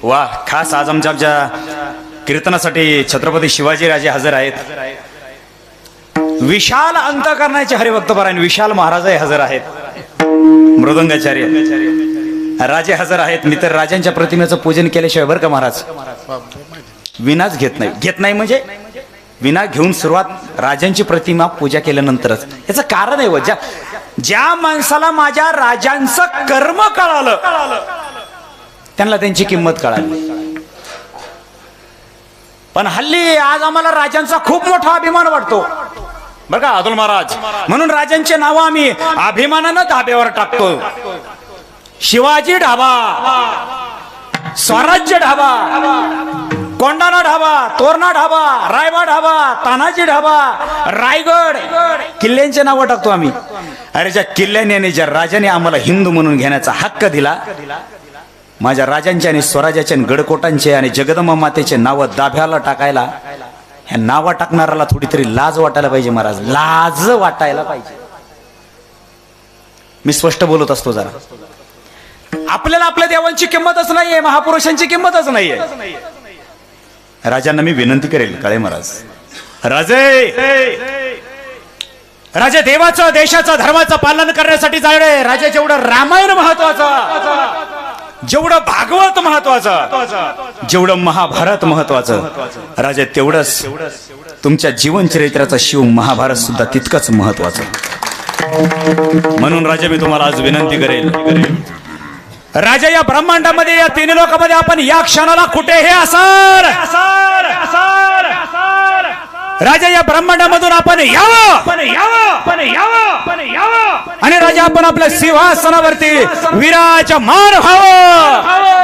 वा, खास आज आमच्या कीर्तनासाठी छत्रपती शिवाजी राजे हजर आहेत. विशाल अंतःकरणाचे हरिभक्तपरायण विशाल महाराज हजर आहेत. मृदंगाचार्य राजे हजर आहेत. मी तर राजांच्या प्रतिमेचं पूजन केल्याशिवाय बरं का महाराज विनाच घेत नाही म्हणजे विना घेऊन सुरुवात राजांची प्रतिमा पूजा केल्यानंतरच. याचं कारण आहे ज्या माणसाला माझ्या राजांचं कर्म कळालं त्यांना त्यांची किंमत कळाली. पण हल्ली आज आम्हाला राजांचा खूप मोठा अभिमान वाटतो बरं का अतुल महाराज. म्हणून राजांचे नाव आम्ही अभिमानानं धाब्यावर टाकतो. शिवाजी ढाबा, स्वराज्य ढाबा, कोंडाणा ढाबा, तोरणा ढाबा, रायबा ढाबा, तानाजी ढाबा, रायगड किल्ल्यांचे नाव टाकतो आम्ही. अरे ज्या किल्ल्याने आणि ज्या राजाने आम्हाला हिंदू म्हणून घेण्याचा हक्क दिला, माझ्या राजांचे आणि स्वराज्याचे आणि गडकोटांचे आणि जगदंबा मातेचे नाव दाभ्याला टाकायला ह्या नावा टाकणाऱ्याला थोडी तरी लाज वाटायला पाहिजे महाराज. लाज वाटायला पाहिजे. मी स्पष्ट बोलत असतो जरा. आपल्याला आपल्या देवांची किंमतच नाहीये, महापुरुषांची किंमतच नाहीये. राजांना मी विनंती करेल काळे महाराज, राजे देवाचं देशाचं धर्माचं पालन करण्यासाठी जाणे. राजे जेवढं रामायण महत्वाचं, जेवढं भागवत महत्वाचं, जेवढं महाभारत महत्वाचं, राजे तेवढंच तुमच्या जीवन चरित्राचा शिव महाभारत सुद्धा तितकंच महत्वाचं. म्हणून राजे मी तुम्हाला आज विनंती करेल, राजा या ब्रह्मांडामध्ये या तीन लोकांमध्ये आपण या क्षणाला कुठेही असाल, राजा या ब्रह्मांडामधून आपण यावं आणि राजा आपण आपल्या सिंहासनावरती विराजमान व्हावं.